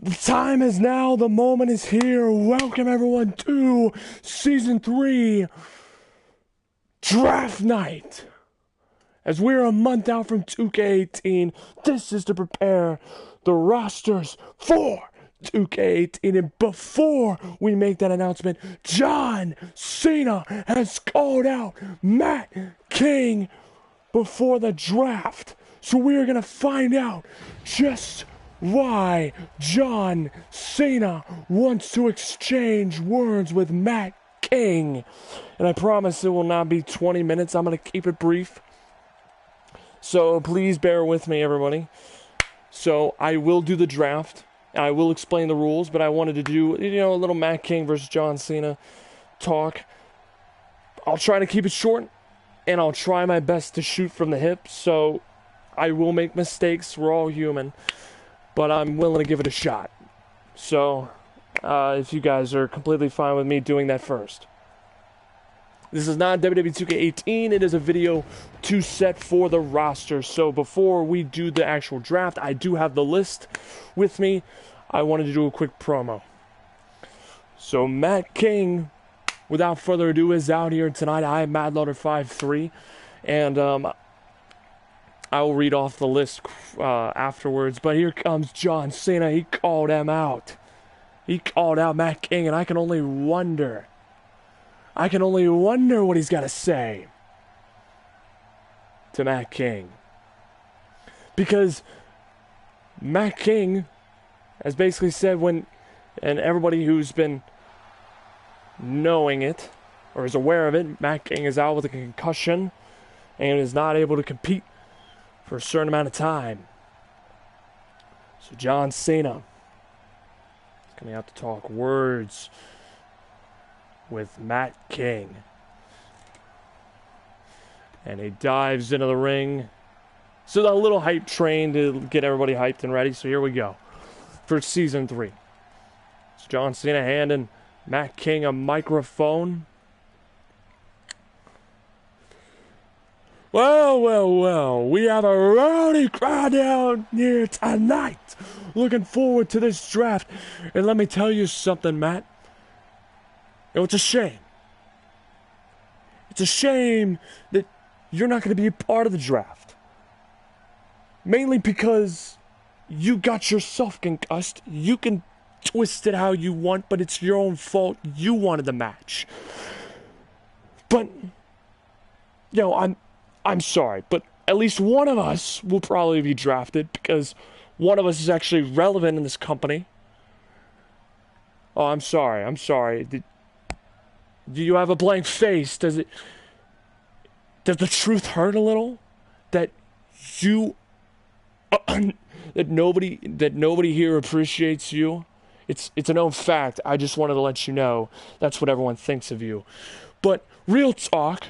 The time is now, the moment is here. Welcome everyone to Season 3 Draft Night. As we're a month out from 2K18, this is to prepare the rosters for 2K18. And before we make that announcement, John Cena has called out Matt King before the draft. So we're going to find out just why John Cena wants to exchange words with Matt King. And I promise it will not be 20 minutes. I'm going to keep it brief. So please bear with me, everybody. So I will do the draft. I will explain the rules, but I wanted to do, a little Matt King versus John Cena talk. I'll try to keep it short, and I'll try my best to shoot from the hip. So I will make mistakes. We're all human. But I'm willing to give it a shot. So, if you guys are completely fine with me doing that first. This is not WWE 2K18. It is a video to set for the roster. So before we do the actual draft, I do have the list with me. I wanted to do a quick promo. So Matt King, without further ado, is out here tonight. I am MadLauder53. And I will read off the list afterwards, but here comes John Cena. He called him out. He called out Matt King, and I can only wonder what he's got to say to Matt King. Because Matt King has basically said and everybody who's been knowing it, or is aware of it, Matt King is out with a concussion and is not able to compete for a certain amount of time. So John Cena is going to have to talk words with Matt King. And he dives into the ring. So a little hype train to get everybody hyped and ready. So here we go for Season 3. So John Cena handing Matt King a microphone. Well, we have a rowdy crowd down here tonight. Looking forward to this draft. And let me tell you something, Matt. It's a shame. It's a shame that you're not going to be a part of the draft. Mainly because you got yourself concussed. You can twist it how you want, but it's your own fault. You wanted the match. But, I'm sorry, but at least one of us will probably be drafted because one of us is actually relevant in this company. Oh, I'm sorry. Do you have a blank face? Does the truth hurt a little? That that nobody here appreciates you? It's a known fact. I just wanted to let you know that's what everyone thinks of you. But real talk,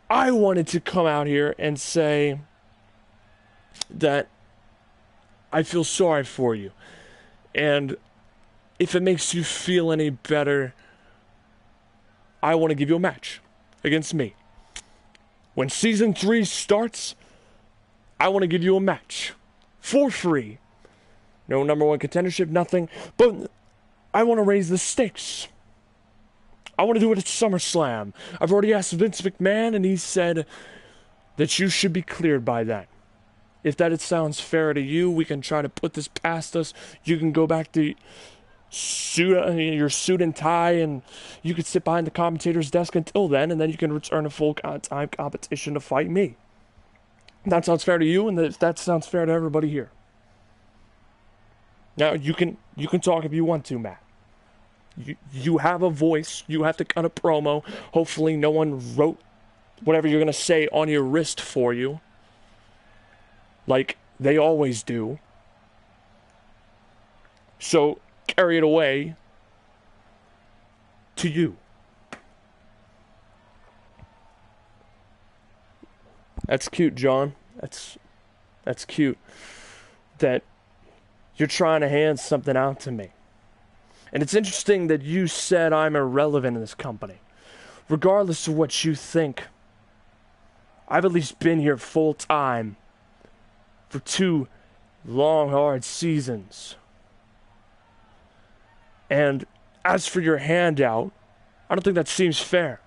I wanted to come out here and say that I feel sorry for you. And if it makes you feel any better, I want to give you a match against me. When Season 3 starts, I want to give you a match for free. No number one contendership, nothing. But I want to raise the stakes. I want to do it at SummerSlam. I've already asked Vince McMahon, and he said that you should be cleared by that. If that sounds fair to you, we can try to put this past us. You can go back to your suit and tie, and you could sit behind the commentator's desk until then, and then you can return to full-time competition to fight me. That sounds fair to you, and that sounds fair to everybody here. Now, you can talk if you want to, Matt. You have a voice. You have to cut a promo. Hopefully no one wrote whatever you're going to say on your wrist for you, like they always do. So carry it away to you. That's cute, John. That's cute. That you're trying to hand something out to me. And it's interesting that you said I'm irrelevant in this company. regardless of what you think, I've at least been here full time for 2 long, hard seasons. And as for your handout, I don't think that seems fair.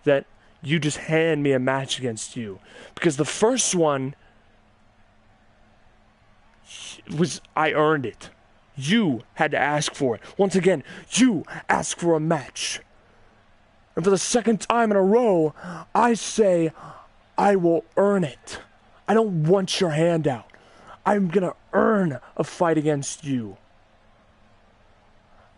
That you just hand me a match against you. Because the first one was, I earned it. You had to ask for it. Once again, you asked for a match. And for the second time in a row, I say, I will earn it. I don't want your handout. I'm going to earn a fight against you.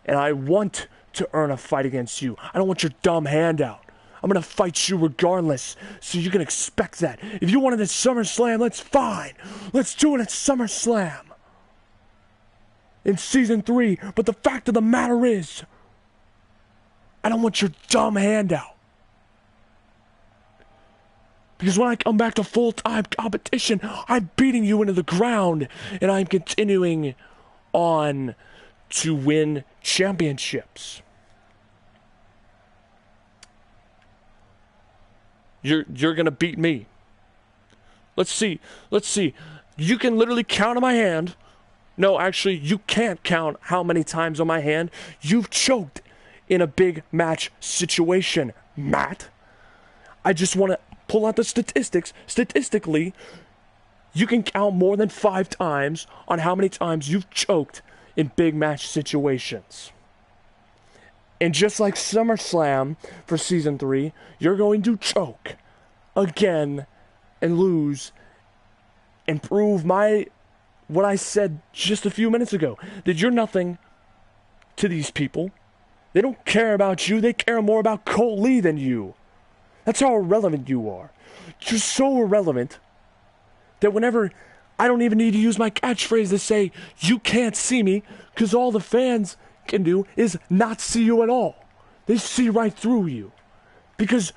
And I want to earn a fight against you. I don't want your dumb handout. I'm going to fight you regardless, so you can expect that. If you want it at SummerSlam, that's fine. Let's do it at SummerSlam. In Season 3, but the fact of the matter is, I don't want your dumb handout. Because when I come back to full-time competition, I'm beating you into the ground, and I'm continuing on to win championships. You're gonna beat me. Let's see. You can literally count on my hand. No, actually, you can't count how many times on my hand you've choked in a big match situation, Matt. I just want to pull out the statistics. Statistically, you can count more than 5 times on how many times you've choked in big match situations. And just like SummerSlam for Season 3, you're going to choke again and lose and prove what I said just a few minutes ago, that you're nothing to these people. They don't care about you. They care more about Cole Lee than you. That's how irrelevant you are. You're so irrelevant that whenever I don't even need to use my catchphrase to say, you can't see me, because all the fans can do is not see you at all. They see right through you. Because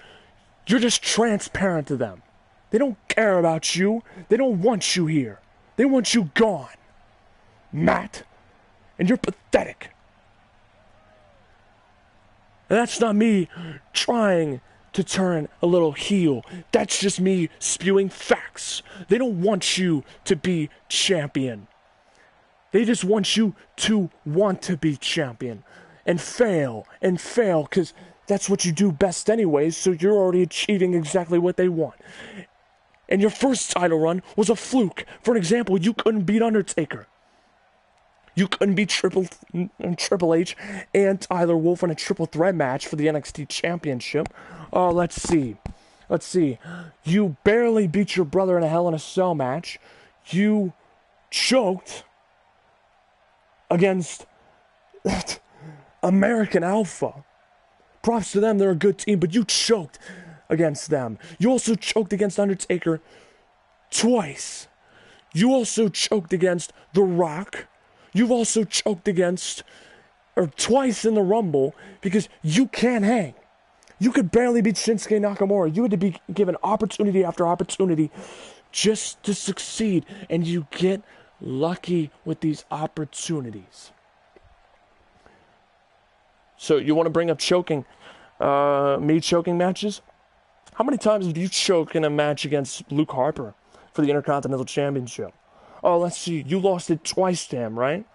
you're just transparent to them. They don't care about you. They don't want you here. They want you gone, Matt. And you're pathetic. And that's not me trying to turn a little heel. That's just me spewing facts. They don't want you to be champion. They just want you to want to be champion. And fail, because that's what you do best anyways, so you're already achieving exactly what they want. And your first title run was a fluke. For example, you couldn't beat Undertaker. You couldn't beat Triple H and Tyler Wolf in a triple threat match for the NXT Championship. Let's see. You barely beat your brother in a Hell in a Cell match. You choked against American Alpha. Props to them, they're a good team, but you choked against them. You also choked against Undertaker twice. You also choked against The Rock. You've also choked twice in the Rumble, because you can't hang. You could barely beat Shinsuke Nakamura. You had to be given opportunity after opportunity just to succeed, and you get lucky with these opportunities. So you want to bring up choking, me choking matches? How many times have you choked in a match against Luke Harper for the Intercontinental Championship? Oh, let's see. You lost it twice to him, right?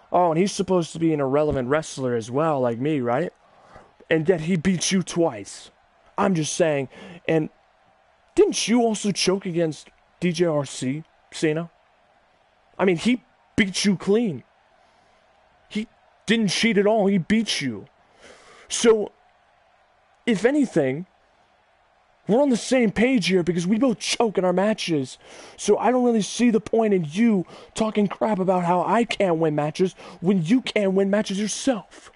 Oh, and he's supposed to be an irrelevant wrestler as well, like me, right? And yet he beat you twice. I'm just saying. And didn't you also choke against DJRC, Cena? I mean, he beat you clean. He didn't cheat at all. He beat you. So, if anything, we're on the same page here because we both choke in our matches. So I don't really see the point in you talking crap about how I can't win matches when you can't win matches yourself.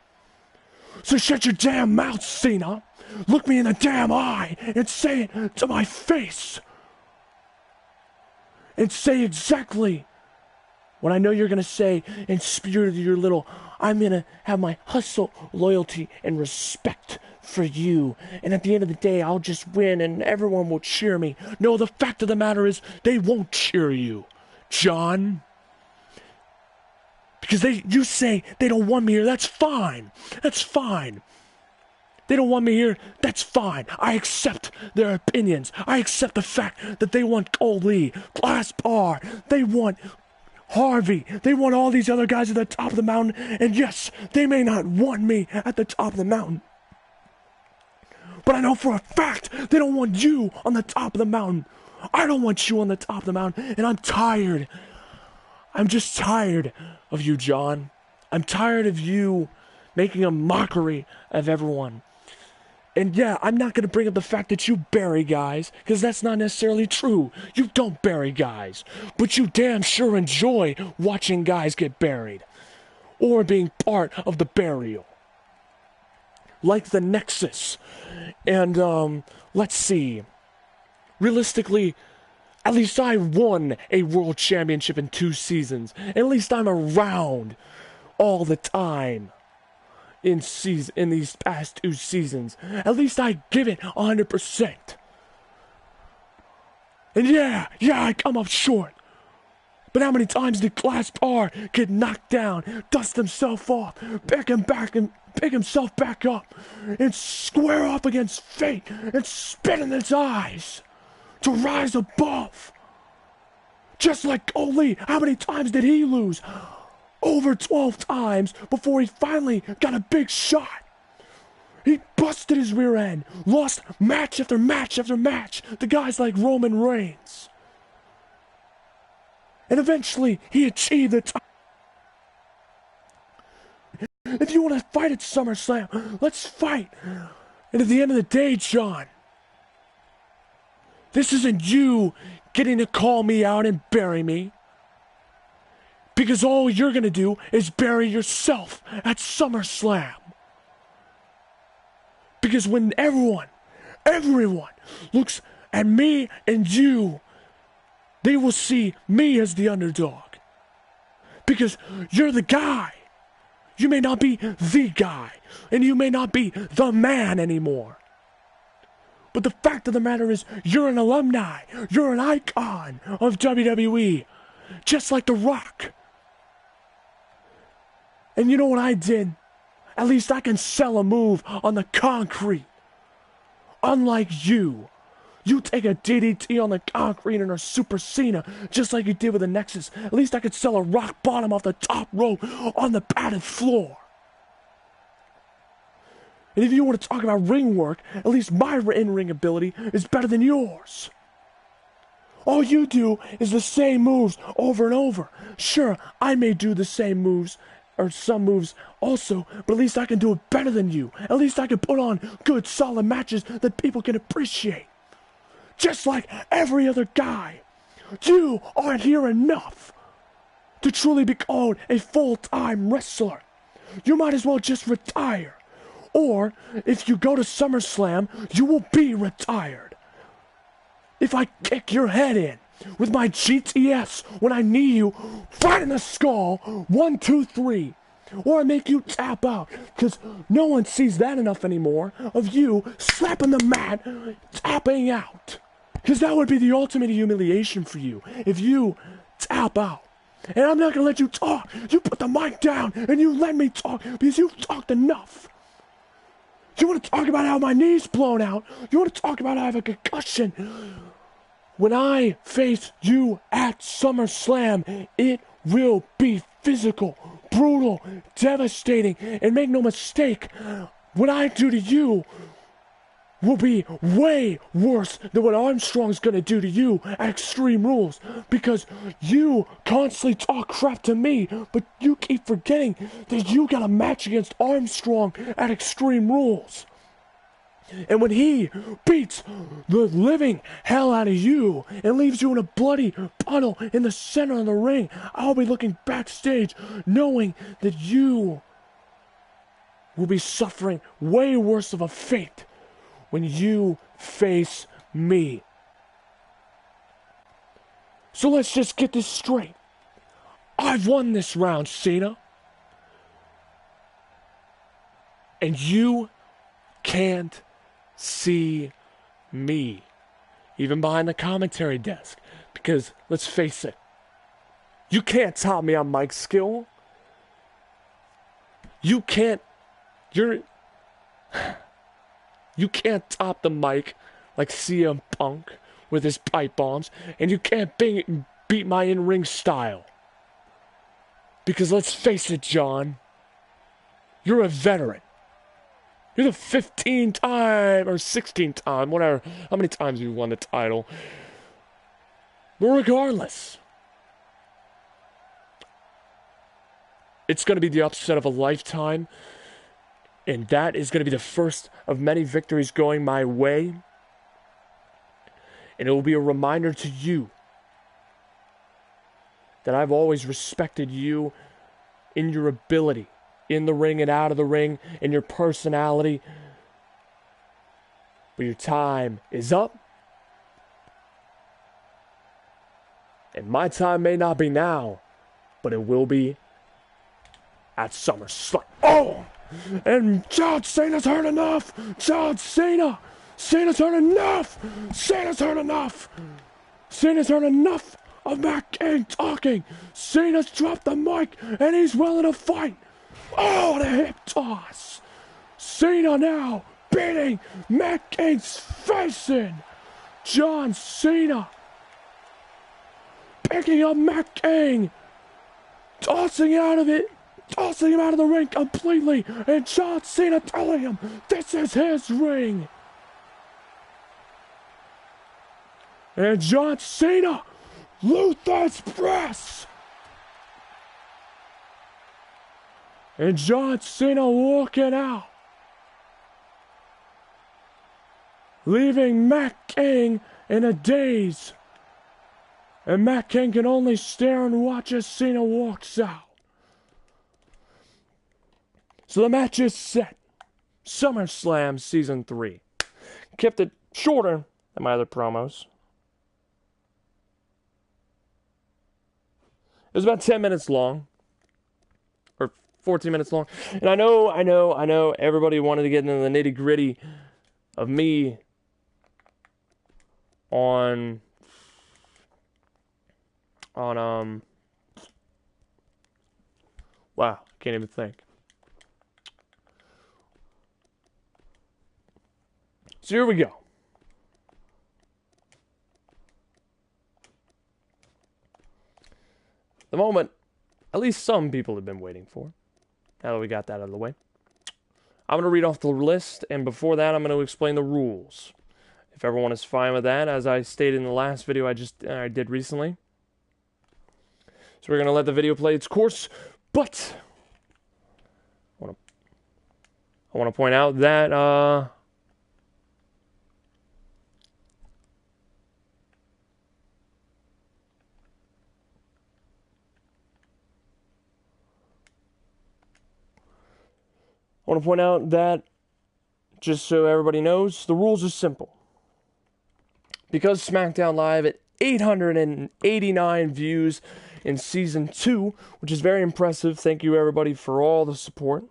So shut your damn mouth, Cena. Look me in the damn eye and say it to my face. And say exactly what I know you're going to say and spew your little, I'm going to have my hustle, loyalty, and respect for you. And at the end of the day, I'll just win and everyone will cheer me. No, the fact of the matter is, they won't cheer you, John. Because you say they don't want me here. That's fine. That's fine. They don't want me here. That's fine. I accept their opinions. I accept the fact that they want Oli, Glassbar. They want Harvey. They want all these other guys at the top of the mountain. And yes, they may not want me at the top of the mountain. But I know for a fact they don't want you on the top of the mountain. I don't want you on the top of the mountain. And I'm tired. I'm just tired of you, John. I'm tired of you making a mockery of everyone. And yeah, I'm not going to bring up the fact that you bury guys, because that's not necessarily true. You don't bury guys, but you damn sure enjoy watching guys get buried, or being part of the burial. Like the Nexus. And, let's see. Realistically, at least I won a world championship in 2 seasons. At least I'm around all the time. In these past 2 seasons. At least I give it 100%. And yeah, I come up short. But how many times did Glassbar get knocked down, dust himself off, pick himself back up, and square off against fate, and spit in its eyes to rise above? Just like Oli, how many times did he lose? Over 12 times before he finally got a big shot. He busted his rear end, lost match after match after match to guys like Roman Reigns. And eventually, he achieved the title. If you want to fight at SummerSlam, let's fight. And at the end of the day, John, this isn't you getting to call me out and bury me. Because all you're going to do is bury yourself at SummerSlam. Because when everyone looks at me and you, they will see me as the underdog. Because you're the guy. You may not be the guy. And you may not be the man anymore. But the fact of the matter is, you're an alumni. You're an icon of WWE. Just like The Rock. And you know what I did? At least I can sell a move on the concrete. Unlike you. You take a DDT on the concrete and a Super Cena, just like you did with the Nexus. At least I could sell a rock bottom off the top rope on the padded floor. And if you want to talk about ring work, at least my in-ring ability is better than yours. All you do is the same moves over and over. Sure, I may do the same moves, or some moves also, but at least I can do it better than you. At least I can put on good, solid matches that people can appreciate. Just like every other guy. You aren't here enough to truly be called a full-time wrestler. You might as well just retire. Or, if you go to SummerSlam, you will be retired. If I kick your head in with my GTS when I knee you right in the skull, 1, 2, 3, or I make you tap out, because no one sees that enough anymore, of you slapping the mat, tapping out. Because that would be the ultimate humiliation for you, if you tap out. And I'm not going to let you talk. You put the mic down, and you let me talk, because you've talked enough. You want to talk about how my knee's blown out? You want to talk about how I have a concussion? When I face you at SummerSlam, it will be physical, brutal, devastating, and make no mistake, what I do to you will be way worse than what Armstrong's gonna do to you at Extreme Rules, because you constantly talk crap to me, but you keep forgetting that you got a match against Armstrong at Extreme Rules. And when he beats the living hell out of you and leaves you in a bloody puddle in the center of the ring, I'll be looking backstage knowing that you will be suffering way worse of a fate when you face me. So let's just get this straight. I've won this round, Cena. And you can't see me, even behind the commentary desk, because let's face it, you can't top me on mic skill. You can't. You can't top the mic like CM Punk with his pipe bombs, and you can't beat my in-ring style. Because let's face it, John, you're a veteran. You're the 15-time or 16-time, whatever, how many times you won the title. But regardless, it's going to be the upset of a lifetime, and that is going to be the first of many victories going my way. And it will be a reminder to you that I've always respected you in your ability, in the ring and out of the ring, in your personality. But your time is up. And my time may not be now, but it will be at SummerSlam. Oh! And John Cena's heard enough! John Cena! Cena's heard enough! Cena's heard enough! Cena's heard enough of Matt King talking! Cena's dropped the mic and he's willing to fight! Oh, the hip toss! Cena now beating Matt King's face in! John Cena picking up Matt King! Tossing out of it! Tossing him out of the ring completely! And John Cena telling him this is his ring! And John Cena, Luther's press! And John Cena walking out, leaving Matt King in a daze. And Matt King can only stare and watch as Cena walks out. So the match is set. SummerSlam Season 3. Kept it shorter than my other promos. It was about 10 minutes long. Or 14 minutes long. And I know everybody wanted to get into the nitty-gritty of me on wow, can't even think. So here we go. The moment at least some people have been waiting for. Now that we got that out of the way. I'm going to read off the list, and before that, I'm going to explain the rules. If everyone is fine with that, as I stated in the last video I did recently. So we're going to let the video play its course, but I want to point out that I want to point out that, just so everybody knows, the rules are simple. Because SmackDown Live at 889 views in Season 2, which is very impressive. Thank you, everybody, for all the support.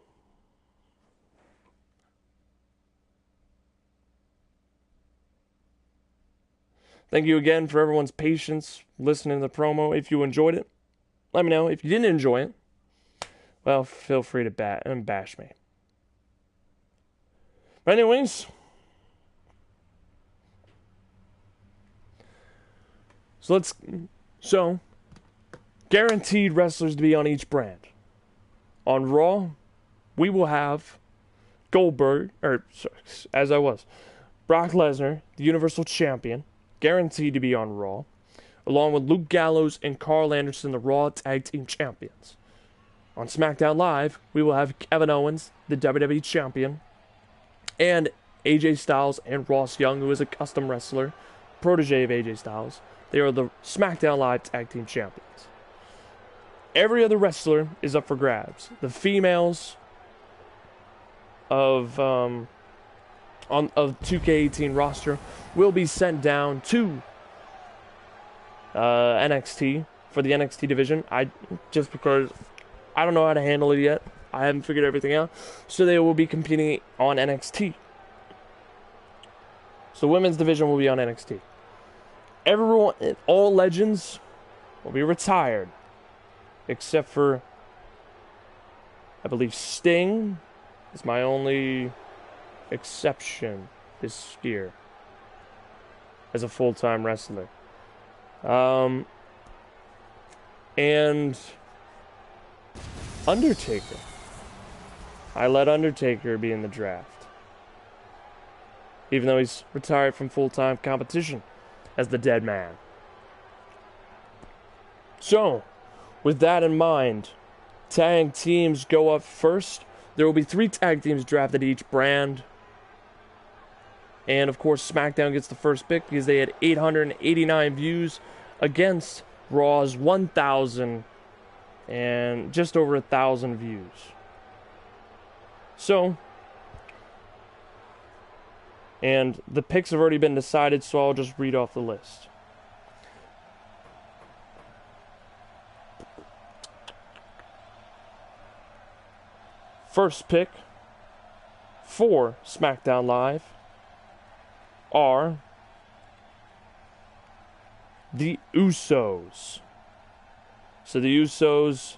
Thank you again for everyone's patience listening to the promo. If you enjoyed it, let me know. If you didn't enjoy it, well, feel free to bash me. But anyways, so guaranteed wrestlers to be on each brand. On Raw, we will have Brock Lesnar, the Universal Champion, guaranteed to be on Raw, along with Luke Gallows and Carl Anderson, the Raw Tag Team Champions. On SmackDown Live, we will have Kevin Owens, the WWE Champion, and AJ Styles and Ross Young, who is a custom wrestler, protege of AJ Styles. They are the SmackDown Live Tag Team Champions. Every other wrestler is up for grabs. The females of 2K18 roster will be sent down to NXT for the NXT division. Just because I don't know how to handle it yet. I haven't figured everything out. So they will be competing on NXT. So the women's division will be on NXT. Everyone, all legends will be retired. Except for, I believe, Sting is my only exception this year as a full-time wrestler. And Undertaker. I let Undertaker be in the draft, even though he's retired from full-time competition as the dead man. So, with that in mind, tag teams go up first. There will be 3 tag teams drafted each brand. And, of course, SmackDown gets the first pick because they had 889 views against Raw's 1,000 and just over 1,000 views. So, and the picks have already been decided, so I'll just read off the list. First pick for SmackDown Live are the Usos. So the Usos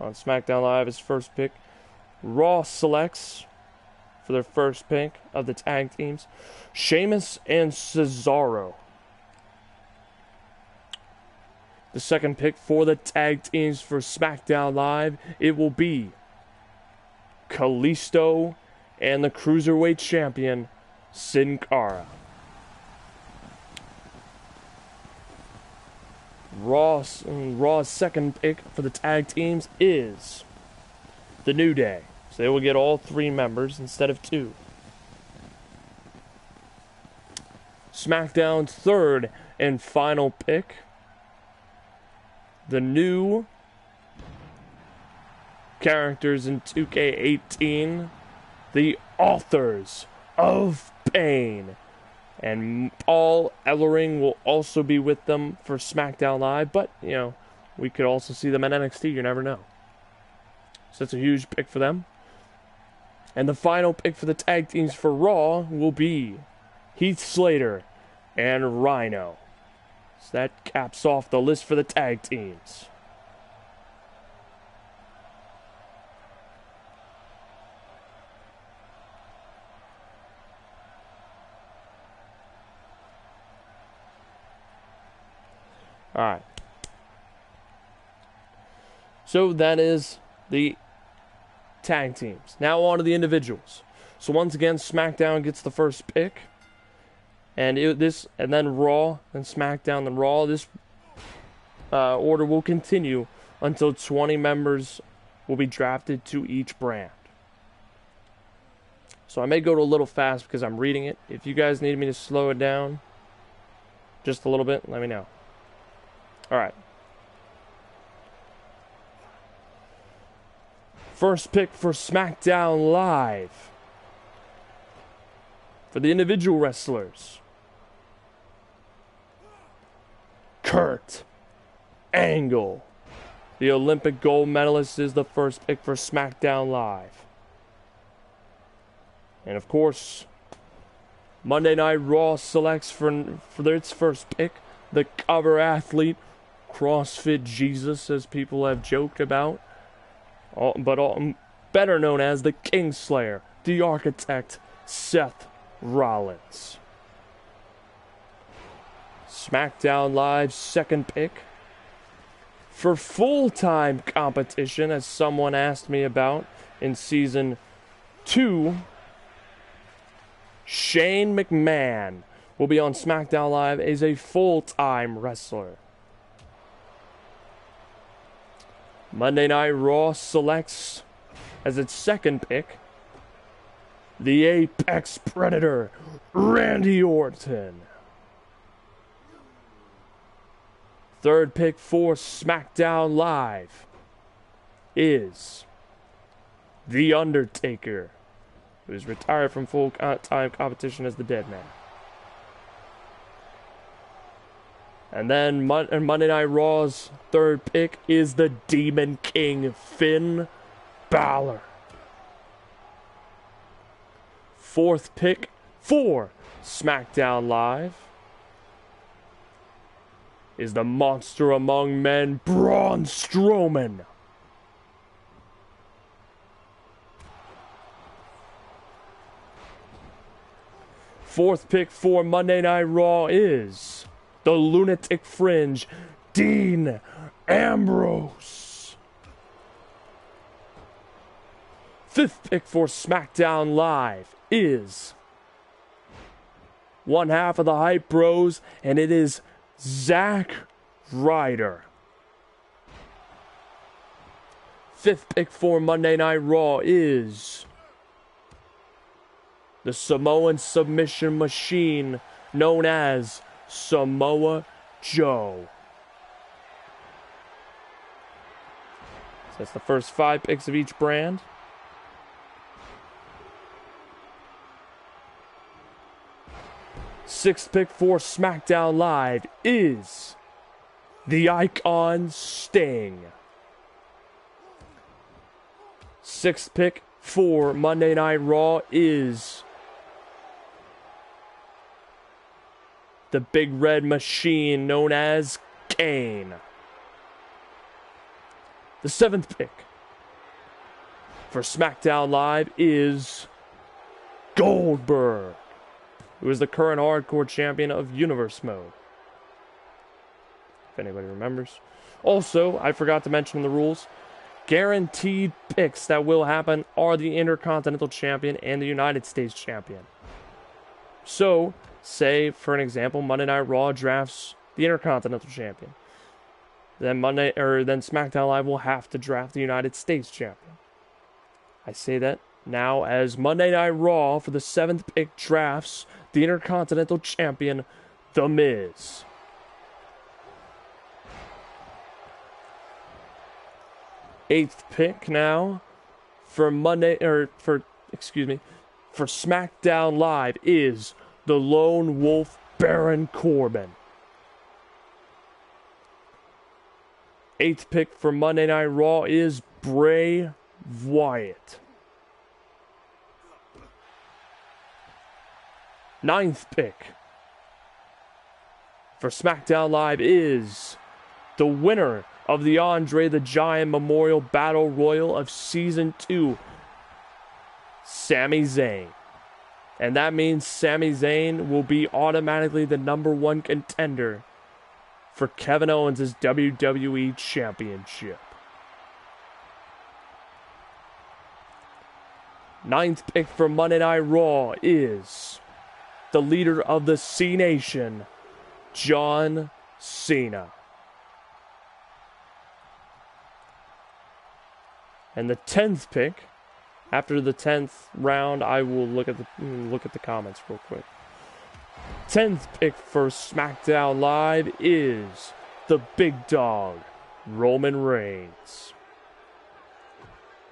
on SmackDown Live is first pick. Raw selects for their first pick of the tag teams Sheamus and Cesaro. The second pick for the tag teams for SmackDown Live, it will be Kalisto and the Cruiserweight Champion Sin Cara. Raw's second pick for the tag teams is the New Day. So they will get all 3 members instead of 2. SmackDown's third and final pick, the new characters in 2K18, the Authors of Pain. And Paul Ellering will also be with them for SmackDown Live, but, you know, we could also see them at NXT, you never know. So that's a huge pick for them. And the final pick for the tag teams for Raw will be Heath Slater and Rhino. So that caps off the list for the tag teams. Alright. So that is the tag teams. Now on to the individuals. So once again, SmackDown gets the first pick. And then Raw, then SmackDown, then Raw. This order will continue until 20 members will be drafted to each brand. So I may go a little fast because I'm reading it. If you guys need me to slow it down just a little bit, let me know. Alright. First pick for SmackDown Live. For the individual wrestlers, Kurt Angle. The Olympic gold medalist is the first pick for SmackDown Live. And of course, Monday Night Raw selects for its first pick the cover athlete, CrossFit Jesus, as people have joked about, but better known as the Kingslayer, the Architect, Seth Rollins. SmackDown Live's second pick for full-time competition, as someone asked me about in Season 2, Shane McMahon will be on SmackDown Live as a full-time wrestler. Monday Night Raw selects as its second pick the Apex Predator, Randy Orton. Third pick for SmackDown Live is The Undertaker, who is retired from full-time competition as the Dead Man. And then Monday Night Raw's third pick is the Demon King, Finn Balor. Fourth pick for SmackDown Live is the Monster Among Men, Braun Strowman. 4th pick for Monday Night Raw is the Lunatic Fringe, Dean Ambrose. 5th pick for SmackDown Live is one half of the Hype Bros, and it is Zack Ryder. 5th pick for Monday Night Raw is the Samoan submission machine known as Samoa Joe. So that's the first 5 picks of each brand. Sixth pick for SmackDown Live is the Icon Sting. 6th pick for Monday Night Raw is the Big Red Machine known as Kane. The 7th pick for SmackDown Live is Goldberg, who is the current hardcore champion of Universe Mode, if anybody remembers. Also, I forgot to mention the rules. Guaranteed picks that will happen are the Intercontinental Champion and the United States Champion. So, say, for an example, Monday Night Raw drafts the Intercontinental Champion. Then SmackDown Live will have to draft the United States Champion. I say that now as Monday Night Raw for the 7th pick drafts the Intercontinental Champion, The Miz. Eighth pick now for SmackDown Live is the Lone Wolf Baron Corbin. 8th pick for Monday Night Raw is Bray Wyatt. 9th pick for SmackDown Live is the winner of the Andre the Giant Memorial Battle Royal of Season 2, Sami Zayn. And that means Sami Zayn will be automatically the #1 contender for Kevin Owens' WWE Championship. 9th pick for Monday Night Raw is the leader of the C Nation, John Cena. And the 10th pick, after the 10th round, I will look at the comments real quick. 10th pick for SmackDown Live is the big dog, Roman Reigns.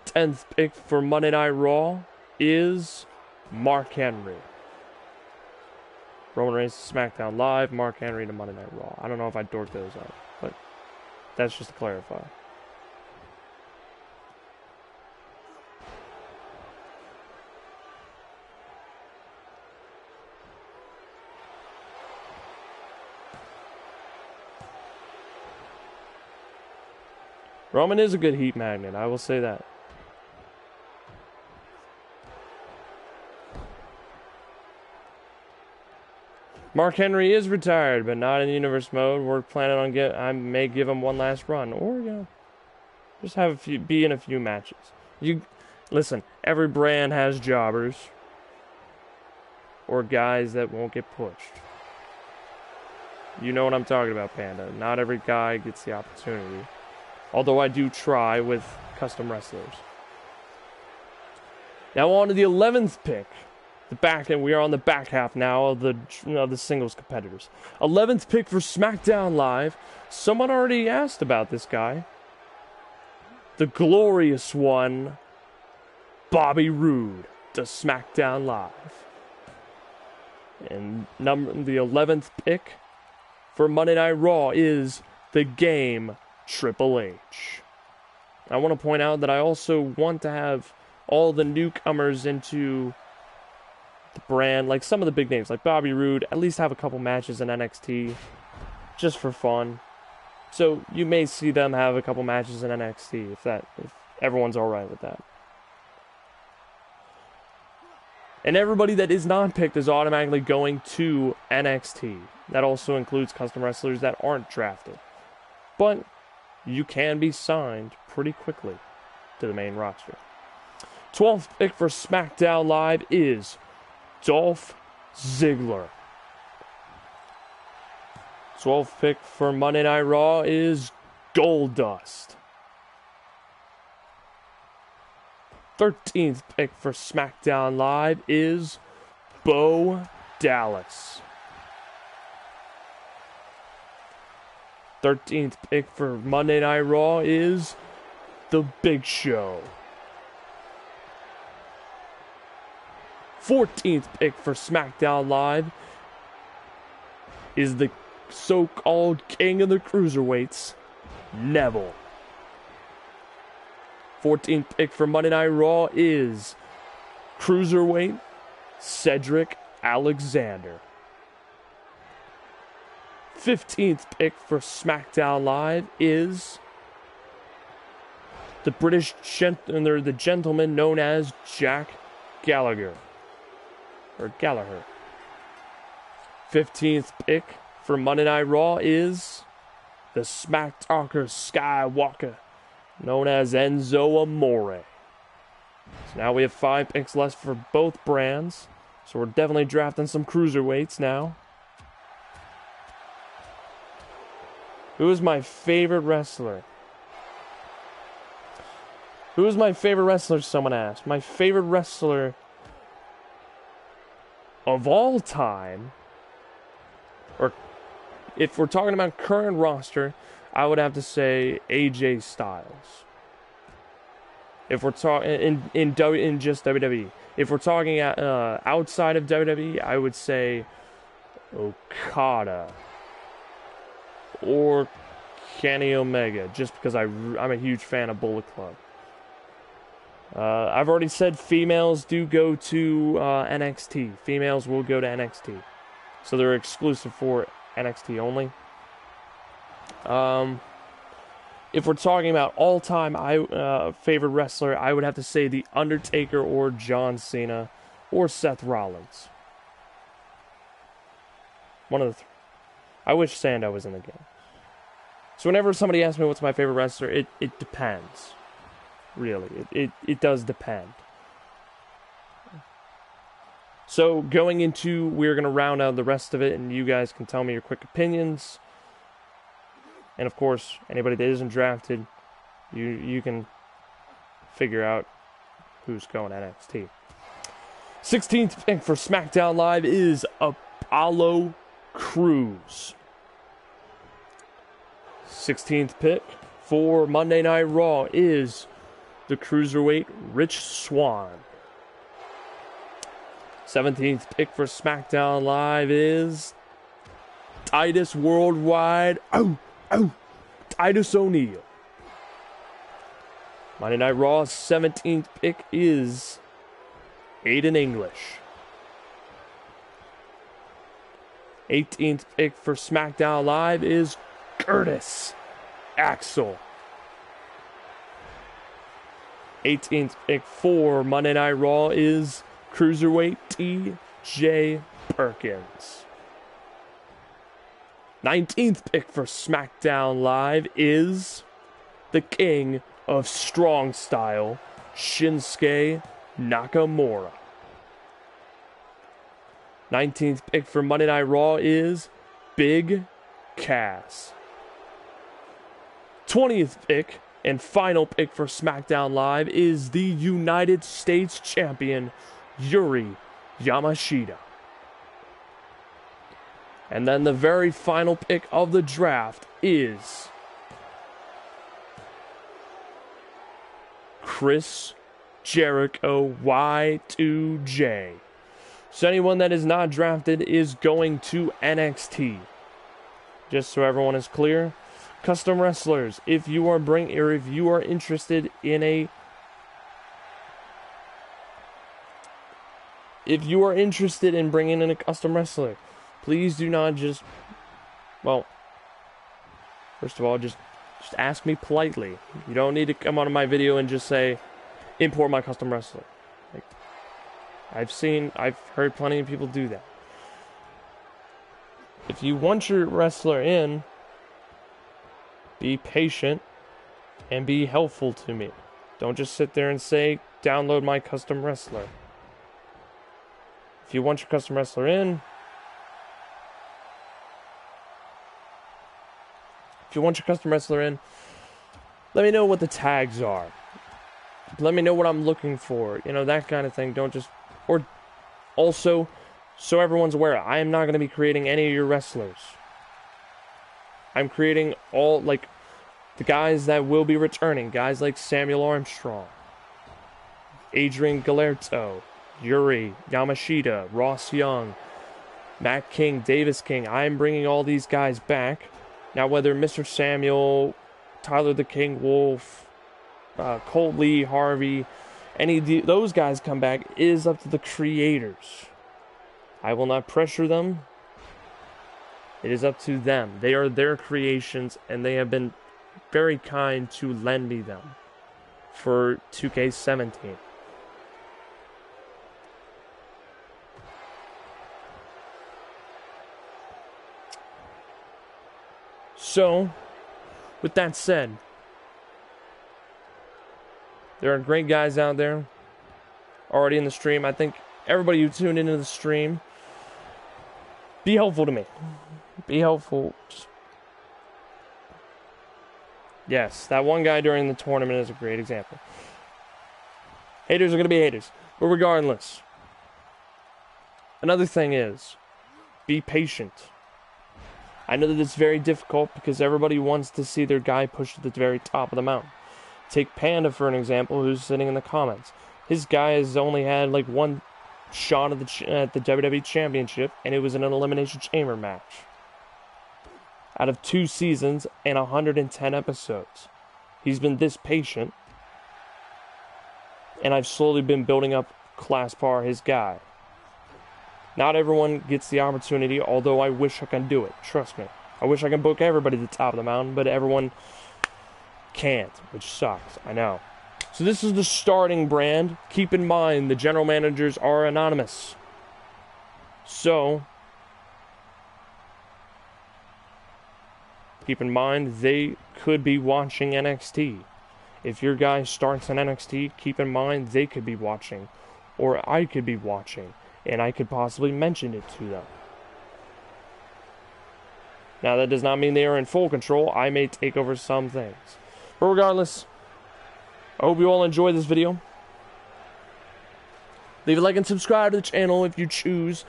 10th pick for Monday Night Raw is Mark Henry. Roman Reigns to SmackDown Live, Mark Henry to Monday Night Raw. I don't know if I dorked those out, but that's just to clarify. Roman is a good heat magnet, I will say that. Mark Henry is retired, but not in Universe Mode. We're planning on I may give him one last run, or just have be in a few matches. Listen, every brand has jobbers or guys that won't get pushed. You know what I'm talking about, Panda. Not every guy gets the opportunity. Although I do try with custom wrestlers. Now on to the 11th pick. We are on the back half now of the singles competitors. 11th pick for SmackDown Live. Someone already asked about this guy. The glorious one, Bobby Roode, to SmackDown Live. And the 11th pick for Monday Night Raw is the Game, Triple H. I want to point out that I also want to have all the newcomers into the brand, like some of the big names, like Bobby Roode, at least have a couple matches in NXT, just for fun. So you may see them have a couple matches in NXT if everyone's all right with that. And everybody that is not picked is automatically going to NXT. That also includes custom wrestlers that aren't drafted. But you can be signed pretty quickly to the main roster. 12th pick for SmackDown Live is Dolph Ziggler. 12th pick for Monday Night Raw is Goldust. 13th pick for SmackDown Live is Bo Dallas. 13th pick for Monday Night Raw is The Big Show. 14th pick for SmackDown Live is the so-called King of the Cruiserweights, Neville. 14th pick for Monday Night Raw is Cruiserweight Cedric Alexander. 15th pick for SmackDown Live is the the gentleman known as Jack Gallagher. Or Gallagher. 15th pick for Monday Night Raw is the Smack Talker Skywalker, known as Enzo Amore. So now we have 5 picks left for both brands. So we're definitely drafting some cruiserweights now. Who is my favorite wrestler? Who is my favorite wrestler, someone asked. My favorite wrestler of all time, or if we're talking about current roster, I would have to say AJ Styles. If we're talking in just WWE, if we're talking outside of WWE, I would say Okada or Kenny Omega, just because I'm a huge fan of Bullet Club. I've already said females do go to NXT. Females will go to NXT, so they're exclusive for NXT only. If we're talking about all-time favorite wrestler, I would have to say The Undertaker or John Cena or Seth Rollins. One of the three. I wish Sando was in the game. So whenever somebody asks me what's my favorite wrestler, it depends. Really, it does depend. So going into, we're going to round out the rest of it, and you guys can tell me your quick opinions. And of course, anybody that isn't drafted, you can figure out who's going to NXT. 16th pick for SmackDown Live is Apollo Crews. 16th pick for Monday Night Raw is the Cruiserweight Rich Swann. 17th pick for SmackDown Live is Titus Worldwide. Titus O'Neil. Monday Night Raw's 17th pick is Aiden English. 18th pick for SmackDown Live is Curtis Axel. 18th pick for Monday Night Raw is Cruiserweight T.J. Perkins. 19th pick for SmackDown Live is the King of Strong Style, Shinsuke Nakamura. 19th pick for Monday Night Raw is Big Cass. 20th pick and final pick for SmackDown Live is the United States Champion, Yuri Yamashita. And then the very final pick of the draft is Chris Jericho Y2J. So anyone that is not drafted is going to NXT. Just so everyone is clear. Custom wrestlers, if you are interested in bringing in a custom wrestler, please do not just, well, first of all, just ask me politely. You don't need to come on my video and just say, import my custom wrestler. Like, I've heard plenty of people do that. If you want your wrestler in, be patient and be helpful to me. Don't just sit there and say, download my custom wrestler. If you want your custom wrestler in, let me know what the tags are. Let me know what I'm looking for. You know, that kind of thing. Don't just... Or also, so everyone's aware, I am not going to be creating any of your wrestlers. I'm creating all, like, the guys that will be returning. Guys like Samuel Armstrong, Adrian Galerto, Yuri Yamashita, Ross Young, Matt King, Davis King. I'm bringing all these guys back. Now, whether Mr. Samuel, Tyler the King Wolf, Colt Lee, Harvey, any of those guys come back is up to the creators. I will not pressure them. It is up to them. They are their creations, and they have been very kind to lend me them for 2K17. So, with that said, there are great guys out there already in the stream. I think everybody who tuned into the stream, be helpful to me. Be helpful. Yes, that one guy during the tournament is a great example. Haters are going to be haters. But regardless, another thing is, be patient. I know that it's very difficult because everybody wants to see their guy pushed to the very top of the mountain. Take Panda for an example, who's sitting in the comments. His guy has only had like one shot at the WWE Championship, and it was in an Elimination Chamber match. Out of 2 seasons and 110 episodes. He's been this patient, and I've slowly been building up Class Par, his guy. Not everyone gets the opportunity, although I wish I can do it. Trust me. I wish I can book everybody to the top of the mountain, but everyone can't, which sucks. I know. So this is the starting brand. Keep in mind, the general managers are anonymous. So, keep in mind, they could be watching NXT. If your guy starts in NXT, keep in mind, they could be watching. Or I could be watching. And I could possibly mention it to them. Now, that does not mean they are in full control. I may take over some things. But regardless, I hope you all enjoyed this video. Leave a like and subscribe to the channel if you choose.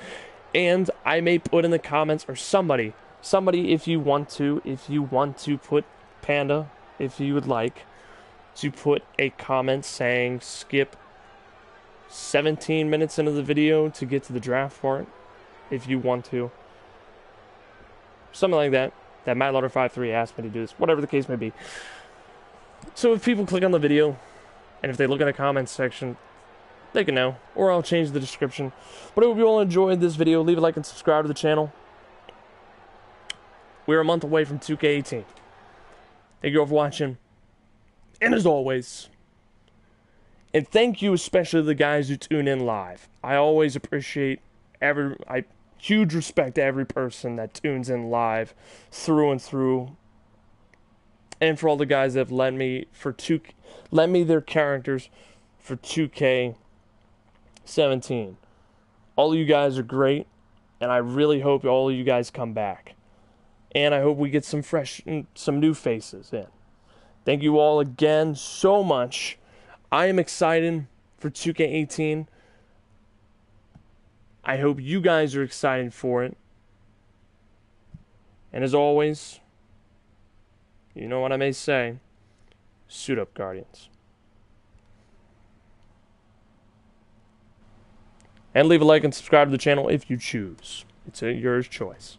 And I may put in the comments, or somebody if you want to put Panda, if you would like, to put a comment saying skip 17 minutes into the video to get to the draft part, if you want to. Something like that. That MattLauder53 asked me to do this. Whatever the case may be. So if people click on the video, and if they look in the comments section, they can know. Or I'll change the description. But I hope you all enjoyed this video. Leave a like and subscribe to the channel. We're a month away from 2K18. Thank you all for watching. And as always, and thank you especially to the guys who tune in live. I always appreciate huge respect to every person that tunes in live through and through. And for all the guys that have lent me their characters for 2K17. All of you guys are great, and I really hope all of you guys come back. And I hope we get some new faces in. Thank you all again so much. I am excited for 2K18. I hope you guys are excited for it. And as always, you know what I may say, suit up, Guardians. And leave a like and subscribe to the channel if you choose. It's your choice.